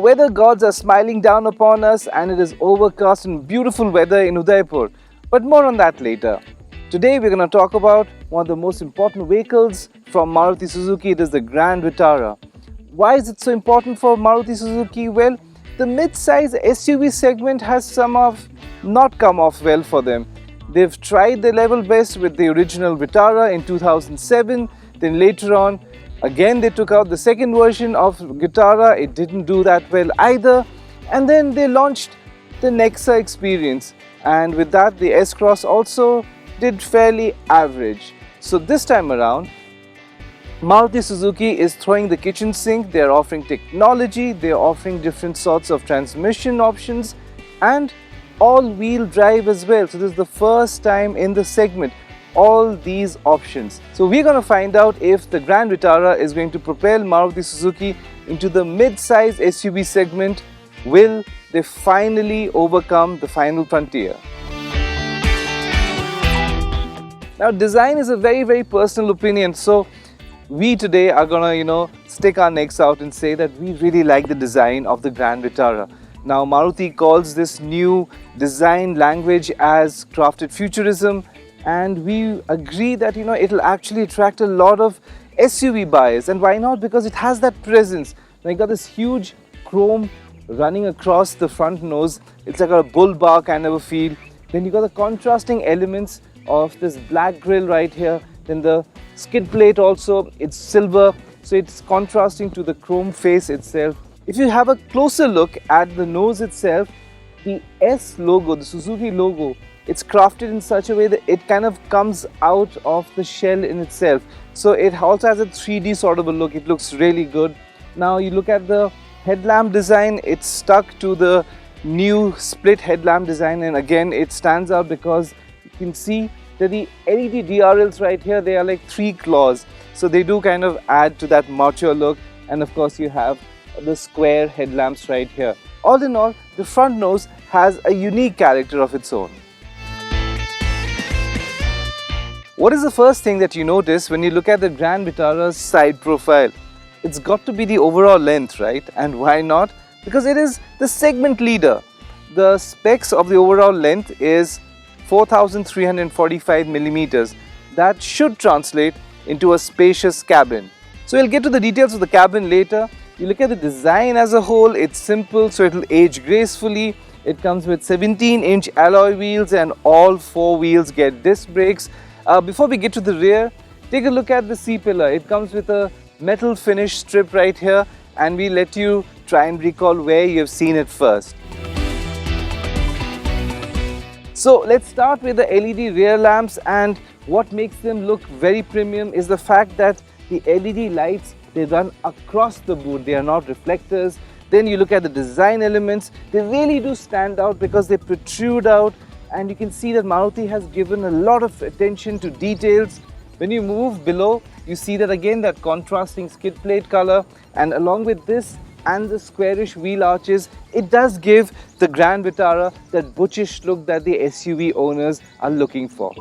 weather gods are smiling down upon us and it is overcast and beautiful weather in Udaipur. But more on that later. Today we're going to talk about one of the most important vehicles from Maruti Suzuki. It is the Grand Vitara. Why is it so important for Maruti Suzuki? Well, the mid-size SUV segment has not come off well for them. They've tried their level best with the original Vitara in 2007. Then later on, again they took out the second version of Vitara. It didn't do that well either. And then they launched the Nexa experience. And with that, the S-Cross also did fairly average. So this time around, Maruti Suzuki is throwing the kitchen sink. They are offering technology. They are offering different sorts of transmission options and all-wheel drive as well. So this is the first time in the segment, all these options. So we're going to find out if the Grand Vitara is going to propel Maruti Suzuki into the mid-size SUV segment. Will they finally overcome the final frontier? Now, design is a very personal opinion. So we today are going to, stick our necks out and say that we really like the design of the Grand Vitara. Now, Maruti calls this new design language as crafted futurism, and we agree that it'll actually attract a lot of SUV buyers. And why not? Because it has that presence. Now you got this huge chrome running across the front nose. It's like a bull bar kind of a feel. Then you got the contrasting elements of this black grille right here. Then the skid plate also, it's silver, so it's contrasting to the chrome face itself. If you have a closer look at the nose itself, the S logo, the Suzuki logo, it's crafted in such a way that it kind of comes out of the shell in itself. So it also has a 3D sort of a look. It looks really good. Now you look at the headlamp design, it's stuck to the new split headlamp design, and again it stands out because you can see that the LED DRLs right here, they are like 3 claws. So they do kind of add to that macho look, and of course you have the square headlamps right here. All in all, the front nose has a unique character of its own. What is the first thing that you notice when you look at the Grand Vitara's side profile? It's got to be the overall length, right? And why not? Because it is the segment leader. The specs of the overall length is 4,345 millimeters. That should translate into a spacious cabin. So we'll get to the details of the cabin later. You look at the design as a whole, it's simple, so it'll age gracefully. It comes with 17-inch alloy wheels and all 4 wheels get disc brakes. Before we get to the rear, take a look at the C-pillar. It comes with a metal finish strip right here, and we let you try and recall where you've seen it first. So let's start with the LED rear lamps, and what makes them look very premium is the fact that the LED lights, they run across the boot. They are not reflectors. Then you look at the design elements, they really do stand out because they protrude out, and you can see that Maruti has given a lot of attention to details. When you move below, you see that again, that contrasting skid plate color, and along with this and the squarish wheel arches, it does give the Grand Vitara that butchish look that the SUV owners are looking for.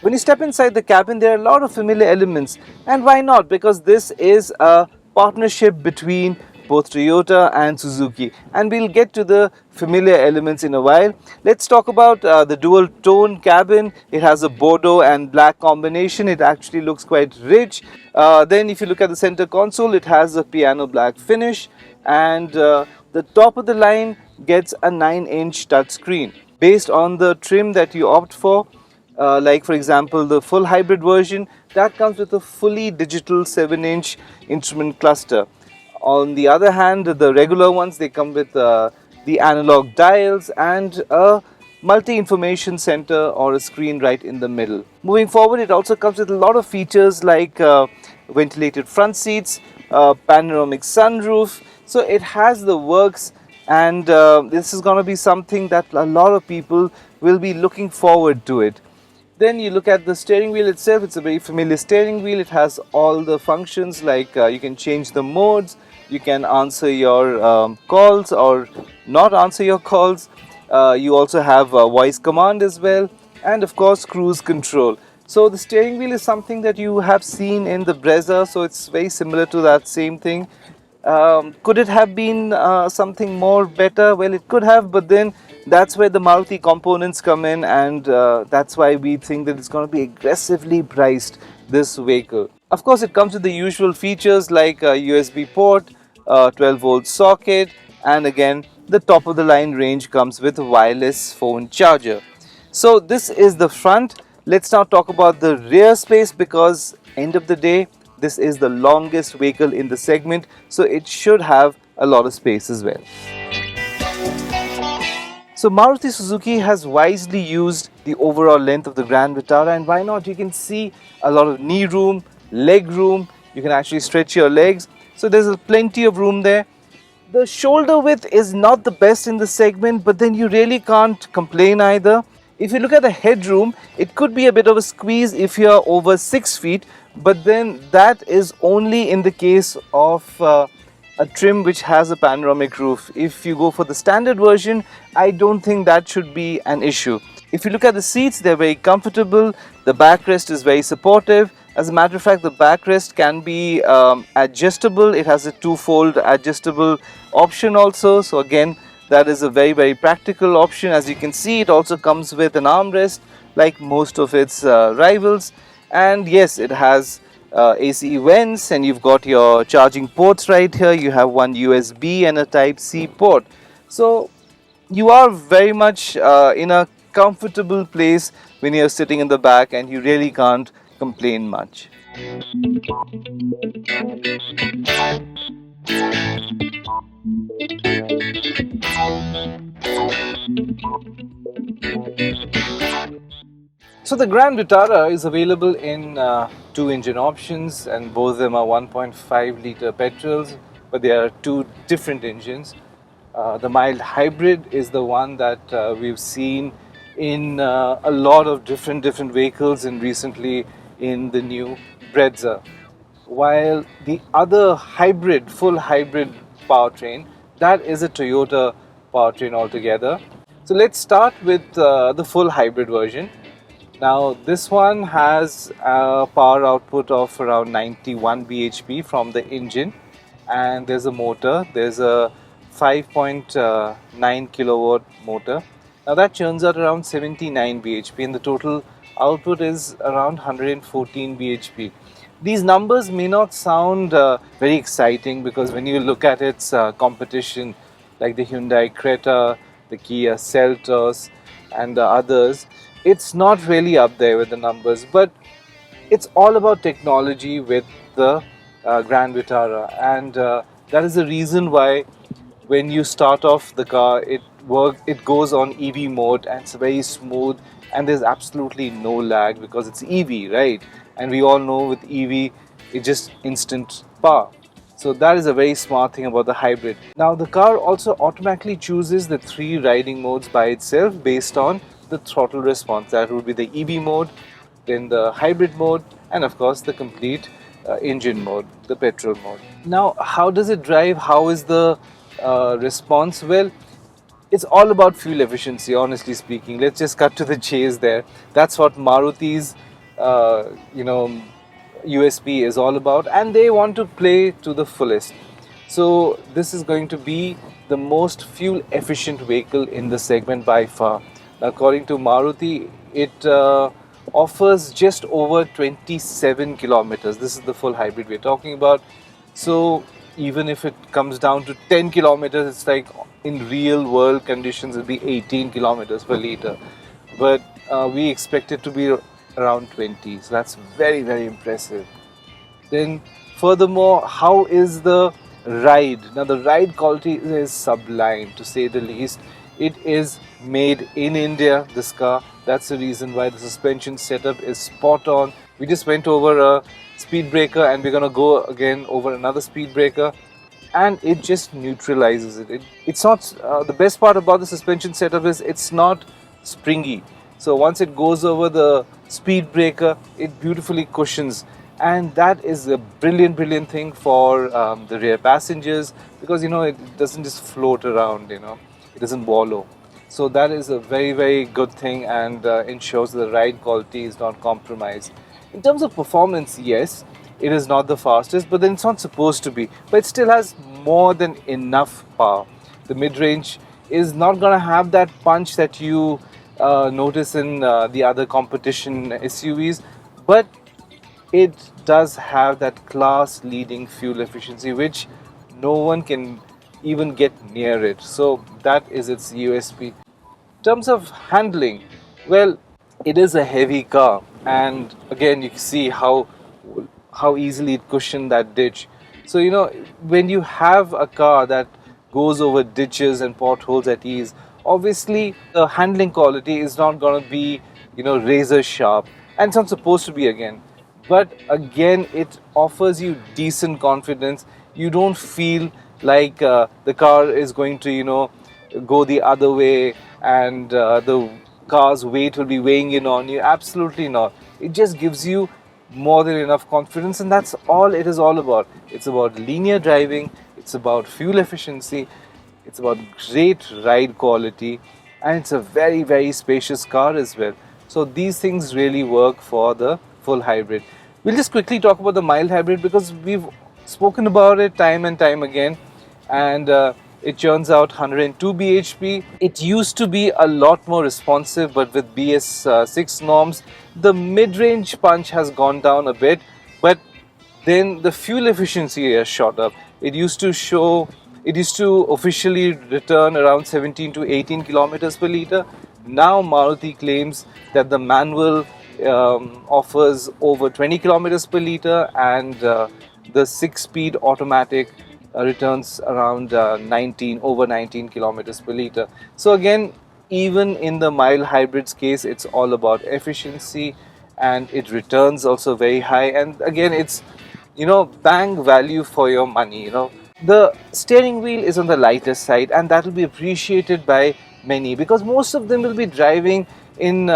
When you step inside the cabin, there are a lot of familiar elements, and why not? Because this is a partnership between both Toyota and Suzuki, and we'll get to the familiar elements in a while. Let's talk about the dual tone cabin. It has a Bordeaux and black combination. It actually looks quite rich. Then if you look at the center console, it has a piano black finish, and the top of the line gets a 9-inch touchscreen. Based on the trim that you opt for, like for example the full hybrid version, that comes with a fully digital 7-inch instrument cluster. On the other hand, the regular ones, they come with the analog dials and a multi-information center or a screen right in the middle. Moving forward, it also comes with a lot of features like ventilated front seats, panoramic sunroof. So it has the works, and this is going to be something that a lot of people will be looking forward to it. Then you look at the steering wheel itself. It's a very familiar steering wheel. It has all the functions like you can change the modes, you can answer your calls or not answer your calls. You also have voice command as well, and of course cruise control. So the steering wheel is something that you have seen in the Brezza, so it's very similar to that same thing. Could it have been something more better? Well, it could have, but then that's where the Maruti components come in, and that's why we think that it's going to be aggressively priced, this vehicle. Of course, it comes with the usual features like a USB port, 12-volt socket, and again, the top of the line range comes with a wireless phone charger. So this is the front. Let's now talk about the rear space, because end of the day, this is the longest vehicle in the segment, so it should have a lot of space as well. So Maruti Suzuki has wisely used the overall length of the Grand Vitara, and why not? You can see a lot of knee room, leg room, you can actually stretch your legs, so there's plenty of room there. The shoulder width is not the best in the segment, but then you really can't complain either. If you look at the headroom, it could be a bit of a squeeze if you're over 6 feet, but then that is only in the case of a trim which has a panoramic roof. If you go for the standard version, I don't think that should be an issue. If you look at the seats, they're very comfortable. The backrest is very supportive. As a matter of fact, the backrest can be adjustable. It has a two-fold adjustable option also. So again, that is a very practical option. As you can see, it also comes with an armrest like most of its rivals. And yes, it has AC vents, and you've got your charging ports right here. You have one USB and a Type-C port. So you are very much in a comfortable place when you're sitting in the back, and you really can't complain much. So the Grand Vitara is available in two engine options, and both of them are 1.5 litre petrols, but they are two different engines. The mild hybrid is the one that we've seen in a lot of different vehicles, and recently in the new Brezza. While the other hybrid, full hybrid powertrain, that is a Toyota powertrain altogether. So let's start with the full hybrid version. Now this one has a power output of around 91 bhp from the engine, and there's a motor. There's a 5.9 kilowatt motor. Now that churns out around 79 bhp, and the total output is around 114 bhp. These numbers may not sound very exciting, because when you look at its competition like the Hyundai Creta, the Kia Seltos and the others, it's not really up there with the numbers, but it's all about technology with the Grand Vitara, and that is the reason why when you start off the car, it goes on EV mode, and it's very smooth, and there's absolutely no lag because it's EV, right? And we all know with EV, it's just instant power. So that is a very smart thing about the hybrid. Now the car also automatically chooses the 3 riding modes by itself based on the throttle response. That would be the EV mode, then the hybrid mode, and of course the complete engine mode, the petrol mode. Now how does it drive? How is the response? Well, it's all about fuel efficiency, honestly speaking. Let's just cut to the chase there. That's what Maruti's USP is all about, and they want to play to the fullest. So this is going to be the most fuel efficient vehicle in the segment by far. According to Maruti, it offers just over 27 kilometers. This is the full hybrid we're talking about. So even if it comes down to 10 kilometers, it's like in real world conditions it'll be 18 kilometers per liter, but we expect it to be around 20, so that's very impressive. Then furthermore, how is the ride? Now the ride quality is sublime, to say the least. It is made in India, this car. That's the reason why the suspension setup is spot on. We just went over a speed breaker, and we're gonna go again over another speed breaker, and it just neutralizes it. It's not the best part about the suspension setup is it's not springy. So once it goes over the speed breaker, it beautifully cushions, and that is a brilliant thing for the rear passengers, because it doesn't just float around, it doesn't wallow. So that is a very, very good thing, and ensures the ride quality is not compromised. In terms of performance, yes, it is not the fastest, but then it's not supposed to be. But it still has more than enough power. The mid-range is not going to have that punch that you notice in the other competition SUVs, but it does have that class leading fuel efficiency, which no one can even get near it. So that is its USP. In terms of handling, well, it is a heavy car, and again, you can see how easily it cushioned that ditch. So when you have a car that goes over ditches and potholes at ease, obviously the handling quality is not going to be razor sharp, and it's not supposed to be again. But again, it offers you decent confidence. You don't feel like the car is going to go the other way, and the car's weight will be weighing in on you. Absolutely not. It just gives you more than enough confidence, and that's all it is all about. It's about linear driving, it's about fuel efficiency, it's about great ride quality, and it's a very, very spacious car as well. So these things really work for the full hybrid. We'll just quickly talk about the mild hybrid because we've spoken about it time and time again, and it churns out 102 bhp. It used to be a lot more responsive, but with BS6 norms, the mid-range punch has gone down a bit, but then the fuel efficiency has shot up. It used to officially return around 17 to 18 kilometers per liter. Now Maruti claims that the manual offers over 20 kilometers per liter, and the 6-speed automatic returns around over 19 kilometers per liter. So again, even in the mild hybrids case, it's all about efficiency, and it returns also very high. And again, it's bang value for your money. The steering wheel is on the lighter side, and that will be appreciated by many because most of them will be driving in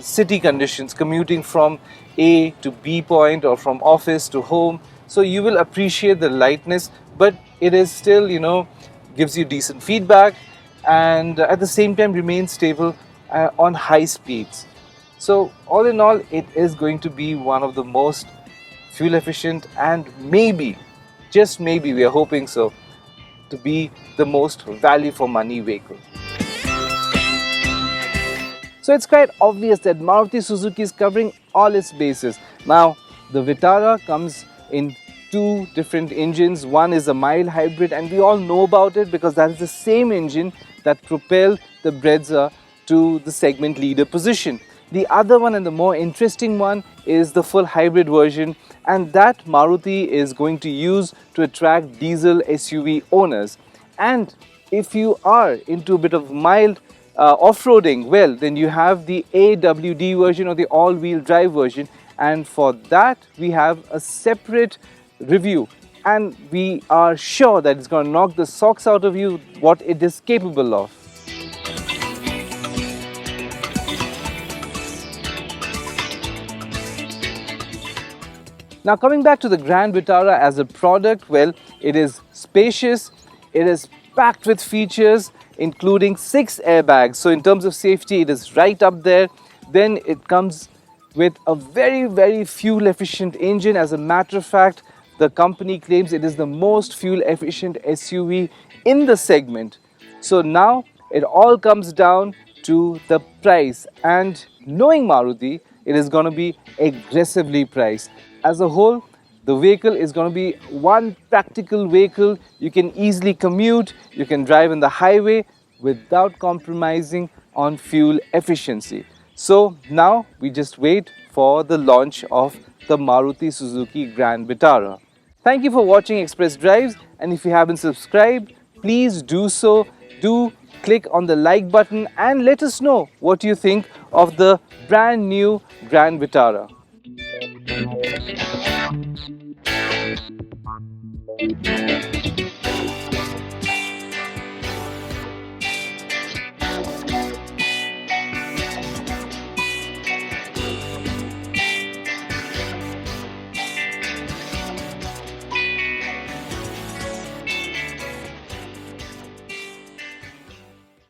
city conditions, commuting from A to B point or from office to home. So you will appreciate the lightness, but it is still, gives you decent feedback, and at the same time remains stable on high speeds. So all in all, it is going to be one of the most fuel efficient, and maybe, just maybe, we are hoping so, to be the most value for money vehicle. So it's quite obvious that Maruti Suzuki is covering all its bases. Now, the Vitara comes in two different engines. One is a mild hybrid, and we all know about it because that is the same engine that propelled the Brezza to the segment leader position. The other one, and the more interesting one, is the full hybrid version, and that Maruti is going to use to attract diesel SUV owners. And if you are into a bit of mild off-roading, well, then you have the AWD version, or the all-wheel drive version, and for that we have a separate review, and we are sure that it's going to knock the socks out of you what it is capable of. Now, coming back to the Grand Vitara as a product, well, it is spacious, it is packed with features including 6 airbags. So in terms of safety, it is right up there. Then it comes with a very, very fuel efficient engine. As a matter of fact, the company claims it is the most fuel efficient SUV in the segment. So now it all comes down to the price, and knowing Maruti, it is going to be aggressively priced. As a whole, the vehicle is going to be one practical vehicle. You can easily commute, you can drive on the highway without compromising on fuel efficiency. So now we just wait for the launch of the Maruti Suzuki Grand Vitara. Thank you for watching Express Drives, and if you haven't subscribed, please do so. Do click on the like button and let us know what you think of the brand new Grand Vitara.